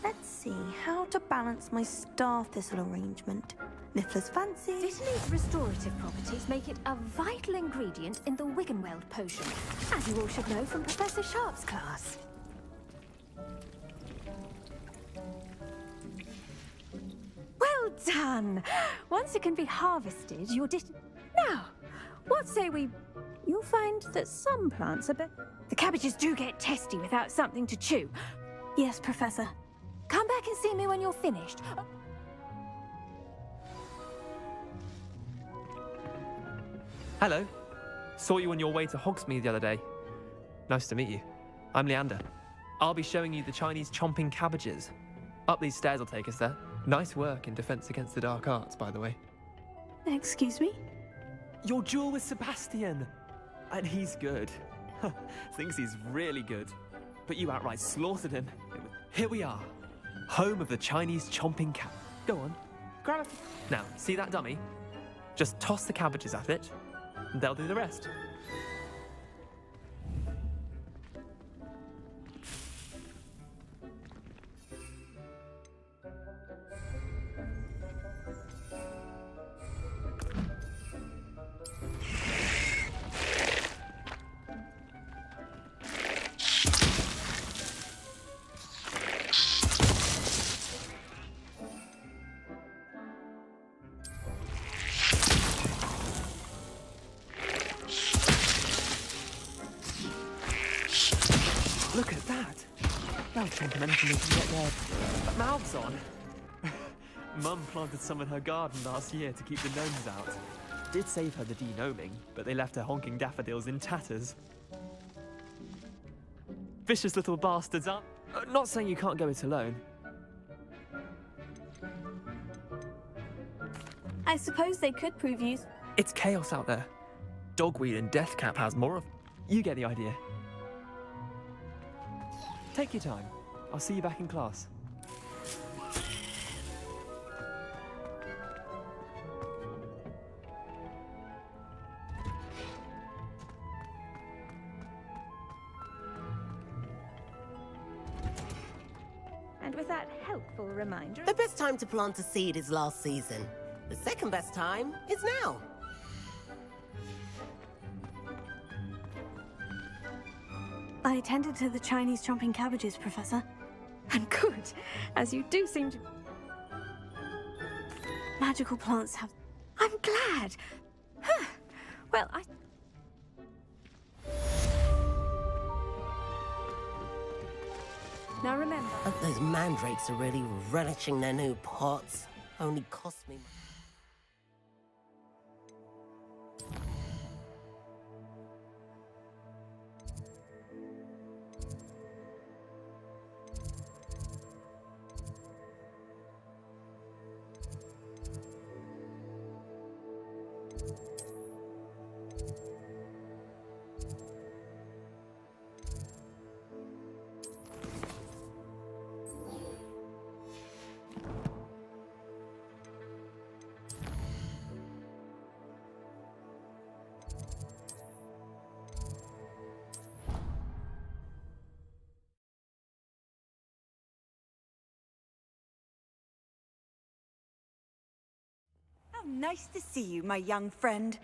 [SPEAKER 2] Let's see how to balance my star thistle arrangement. Niffler's fancy.
[SPEAKER 22] Dittany's restorative properties make it a vital ingredient in the Wiggenweld potion, as you all should know from Professor Sharp's class. Well done! Once it can be harvested, your Now, what say we... You'll find that some plants are the cabbages do get testy without something to chew.
[SPEAKER 2] Yes, Professor.
[SPEAKER 22] Come back and see me when you're finished.
[SPEAKER 21] Hello. Saw you on your way to Hogsmeade the other day. Nice to meet you. I'm Leander. I'll be showing you the Chinese chomping cabbages. Up these stairs will take us there. Nice work in Defense Against the Dark Arts, by the way.
[SPEAKER 2] Excuse me?
[SPEAKER 21] Your duel with Sebastian! And he's good. Thinks he's really good. But you outright slaughtered him. Here we are. Home of the Chinese chomping cab. Go on, grab it. Now, see that dummy? Just toss the cabbages at it, and they'll do the rest. Look at that! They'll chomp on anything they can get their mouths on. Mum planted some in her garden last year to keep the gnomes out. Did save her the de-gnoming, but they left her honking daffodils in tatters. Vicious little bastards, aren't... Not saying you can't go it alone.
[SPEAKER 2] I suppose they could prove use.
[SPEAKER 21] It's chaos out there. Dogweed and Deathcap has more of... You get the idea. Take your time. I'll see you back in class.
[SPEAKER 6] And with that helpful reminder...
[SPEAKER 10] The best time to plant a seed is last season. The second best time is now.
[SPEAKER 2] I attended to the Chinese chomping cabbages, Professor.
[SPEAKER 22] And good, as you do seem to...
[SPEAKER 2] Magical plants have...
[SPEAKER 22] I'm glad. Well, Now remember...
[SPEAKER 10] Those mandrakes are really relishing their new pots. Only cost me...
[SPEAKER 13] How nice to see you, my young friend.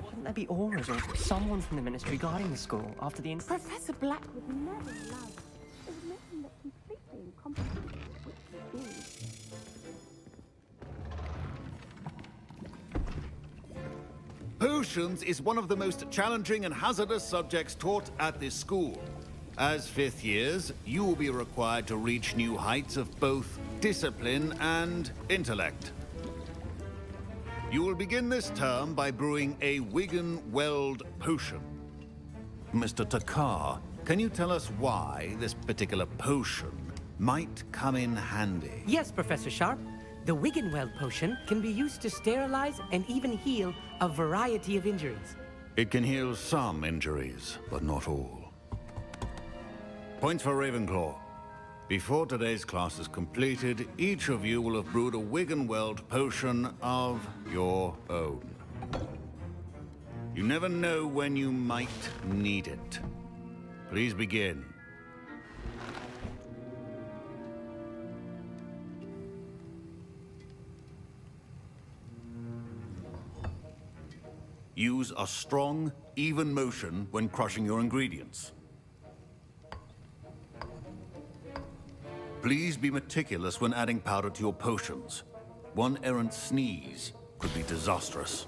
[SPEAKER 14] Wouldn't there be auras or someone from the Ministry guarding the school after the incident?
[SPEAKER 15] Professor Black would never allow it. It would make him look completely incompetent, which would be.
[SPEAKER 19] Potions is one of the most challenging and hazardous subjects taught at this school. As fifth years, you will be required to reach new heights of both discipline and intellect. You will begin this term by brewing a Wigan-Weld potion. Mr. Takar, can you tell us why this particular potion might come in handy?
[SPEAKER 23] Yes, Professor Sharp. The Wigan-Weld potion can be used to sterilize and even heal a variety of injuries.
[SPEAKER 19] It can heal some injuries, but not all. Points for Ravenclaw. Before today's class is completed, each of you will have brewed a Wigan-Weld potion of your own. You never know when you might need it. Please begin. Use a strong, even motion when crushing your ingredients. Please be meticulous when adding powder to your potions. One errant sneeze could be disastrous.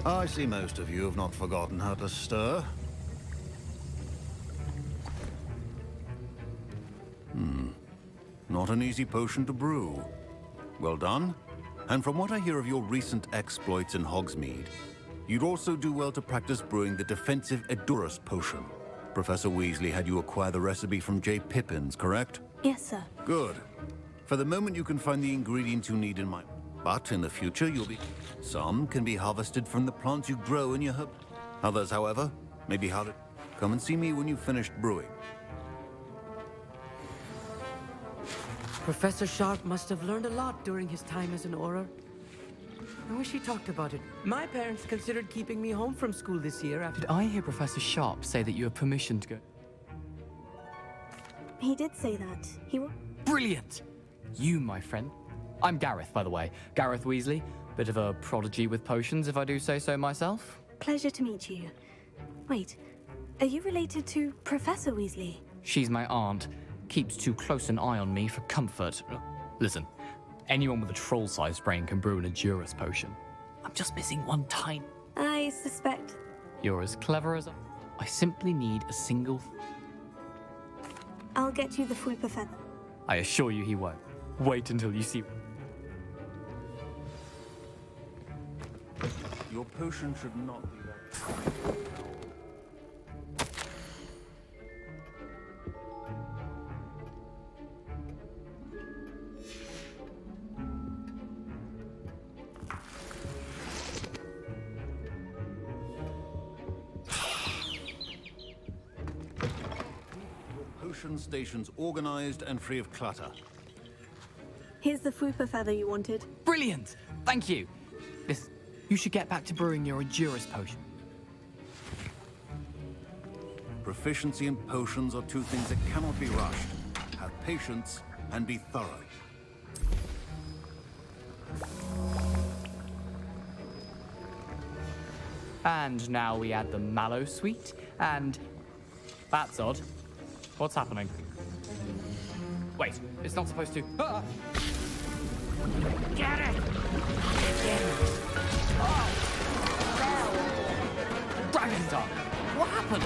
[SPEAKER 19] I see most of you have not forgotten how to stir. Not an easy potion to brew. Well done. And from what I hear of your recent exploits in Hogsmeade, You'd also do well to practice brewing the defensive Edurus potion. Professor Weasley had you acquire the recipe from J. Pippin's, correct?
[SPEAKER 2] Yes, sir.
[SPEAKER 19] Good. For the moment, you can find the ingredients you need in my... But in the future, you'll be... Some can be harvested from the plants you grow in your herb. Others, however, may be harder. Come and see me when you've finished brewing.
[SPEAKER 23] Professor Sharp must have learned a lot during his time as an Auror. I wish he talked about it. My parents considered keeping me home from school this year after...
[SPEAKER 16] Did I hear Professor Sharp say that you have permission to go?
[SPEAKER 2] He did say that.
[SPEAKER 16] Brilliant! You, my friend. I'm Gareth, by the way. Gareth Weasley. Bit of a prodigy with potions, if I do say so myself.
[SPEAKER 2] Pleasure to meet you. Wait, are you related to Professor Weasley?
[SPEAKER 16] She's my aunt. Keeps too close an eye on me for comfort. Listen, anyone with a troll-sized brain can brew an Edurus potion. I'm just missing one tiny...
[SPEAKER 2] I suspect...
[SPEAKER 16] You're as clever as I simply need a single...
[SPEAKER 2] I'll get you the Fuipa feather.
[SPEAKER 16] I assure you he won't. Wait until you see...
[SPEAKER 19] Your potion should not be that... Potion stations organized and free of clutter.
[SPEAKER 2] Here's the Fuipa feather you wanted.
[SPEAKER 16] Brilliant! Thank you! You should get back to brewing your Edurus potion.
[SPEAKER 19] Proficiency in potions are two things that cannot be rushed. Have patience and be thorough.
[SPEAKER 16] And now we add the mallow sweet, and... That's odd. What's happening? Wait, it's not supposed to... Ah! Get it! Oh! Dragon Dog! What happened?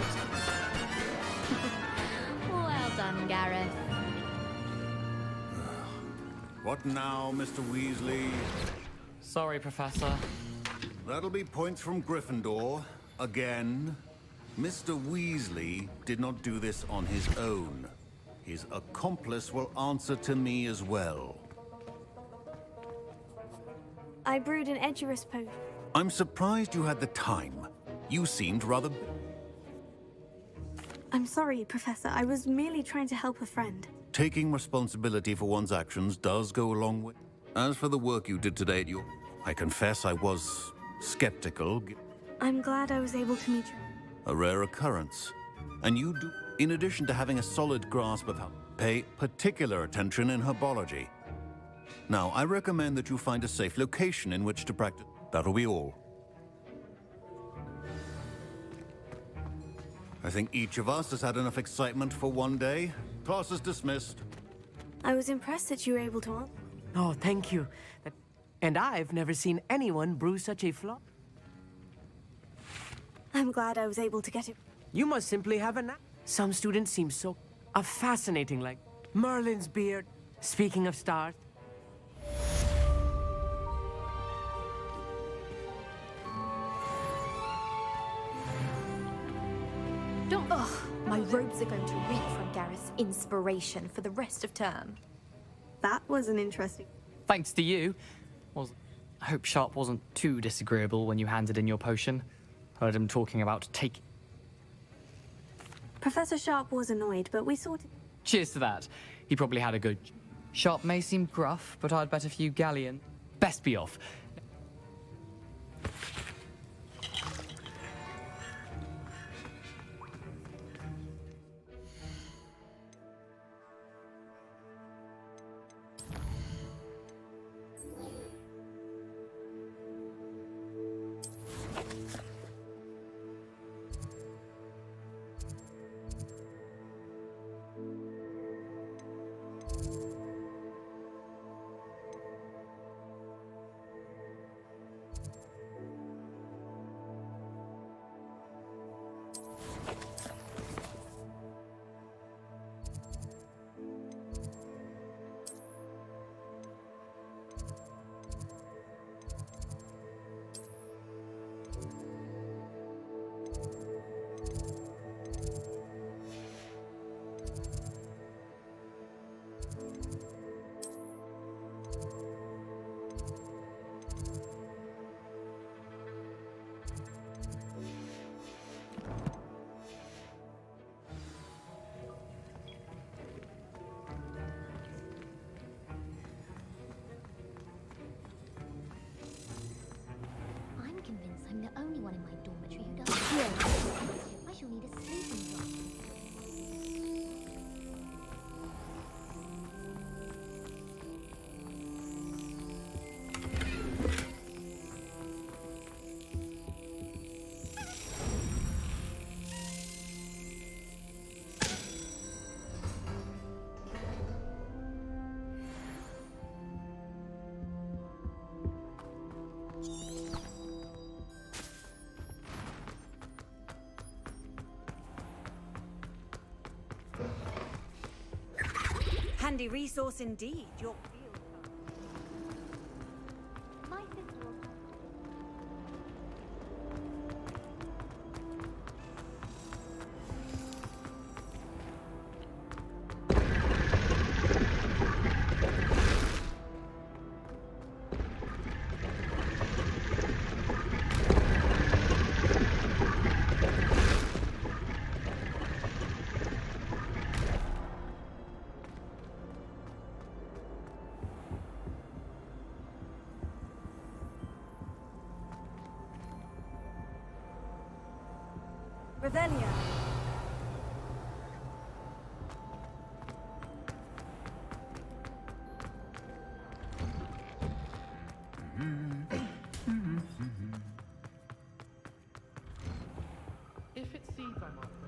[SPEAKER 8] Well done, Gareth.
[SPEAKER 19] What now, Mr. Weasley?
[SPEAKER 16] Sorry, Professor.
[SPEAKER 19] That'll be points from Gryffindor. Again. Mr. Weasley did not do this on his own. His accomplice will answer to me as well.
[SPEAKER 2] I brewed an Edurus potion.
[SPEAKER 19] I'm surprised you had the time. You seemed rather...
[SPEAKER 2] I'm sorry, Professor. I was merely trying to help a friend.
[SPEAKER 19] Taking responsibility for one's actions does go a long way. As for the work you did today at your... I confess I was skeptical.
[SPEAKER 2] I'm glad I was able to meet you.
[SPEAKER 19] A rare occurrence. And you do, in addition to having a solid grasp of how, pay particular attention in herbology. Now, I recommend that you find a safe location in which to practice. That'll be all. I think each of us has had enough excitement for one day. Class is dismissed.
[SPEAKER 2] I was impressed that you were able to answer.
[SPEAKER 23] Oh, thank you. And I've never seen anyone brew such a flop.
[SPEAKER 2] I'm glad I was able to get it.
[SPEAKER 23] You must simply have a knack. Some students seem so fascinating, like Merlin's beard. Speaking of stars.
[SPEAKER 8] Don't. Ugh, my robes are going to reek from Gareth's inspiration for the rest of term.
[SPEAKER 2] That was an interesting...
[SPEAKER 16] Thanks to you. I hope Sharp wasn't too disagreeable when you handed in your potion. Heard him talking about taking...
[SPEAKER 2] Professor Sharp was annoyed, but we sorted...
[SPEAKER 16] Cheers to that. He probably had a good... Sharp may seem gruff, but I'd bet a few galleon. Best be off.
[SPEAKER 13] handy resource indeed, your field.
[SPEAKER 15] My sister will
[SPEAKER 13] Revelio.
[SPEAKER 12] If it's seeds I'm after,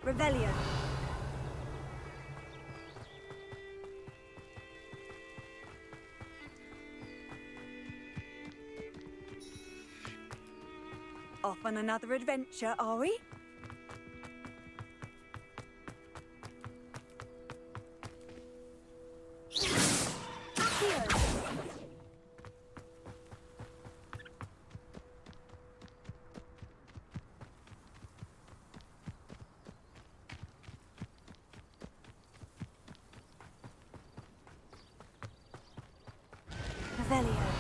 [SPEAKER 13] Revelio. Off on another adventure, are we? Revelio.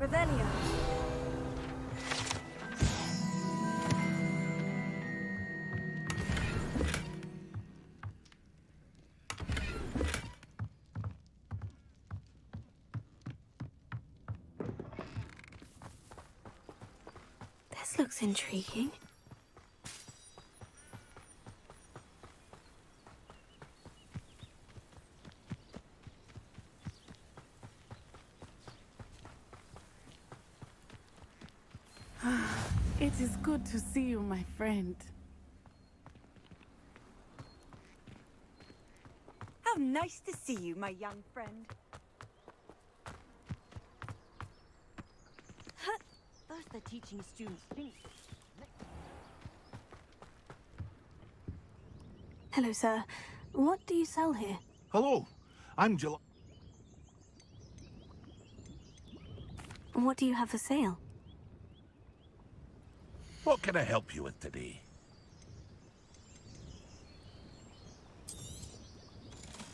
[SPEAKER 13] Revelio.
[SPEAKER 2] This looks intriguing.
[SPEAKER 4] It is good to see you, my friend.
[SPEAKER 13] How nice to see you, my young friend.
[SPEAKER 9] First they're teaching students things.
[SPEAKER 2] Hello, sir. What do you sell here?
[SPEAKER 11] Hello, I'm Jill.
[SPEAKER 2] What do you have for sale?
[SPEAKER 11] What can I help you with today?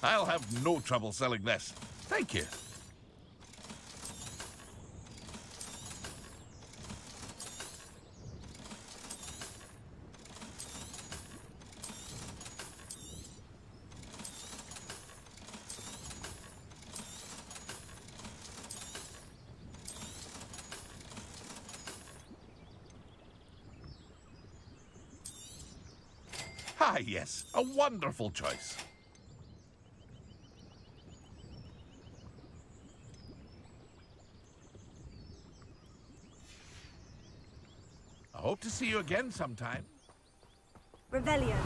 [SPEAKER 11] I'll have no trouble selling this. Thank you. Ah, yes, a wonderful choice. I hope to see you again sometime.
[SPEAKER 13] Revelio.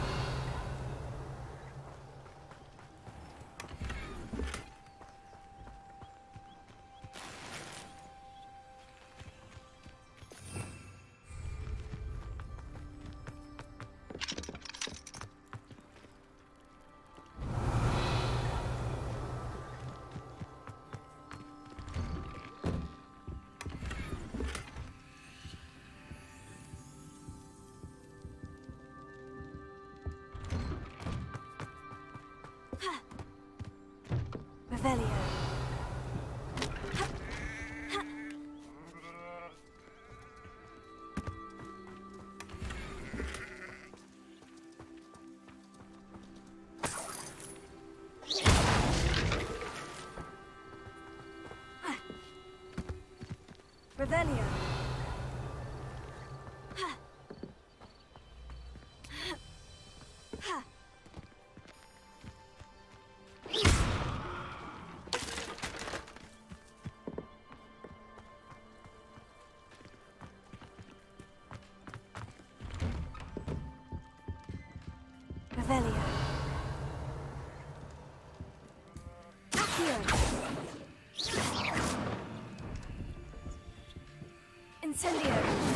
[SPEAKER 13] Revelio. Revelio. Revelio. Accio. Incendio.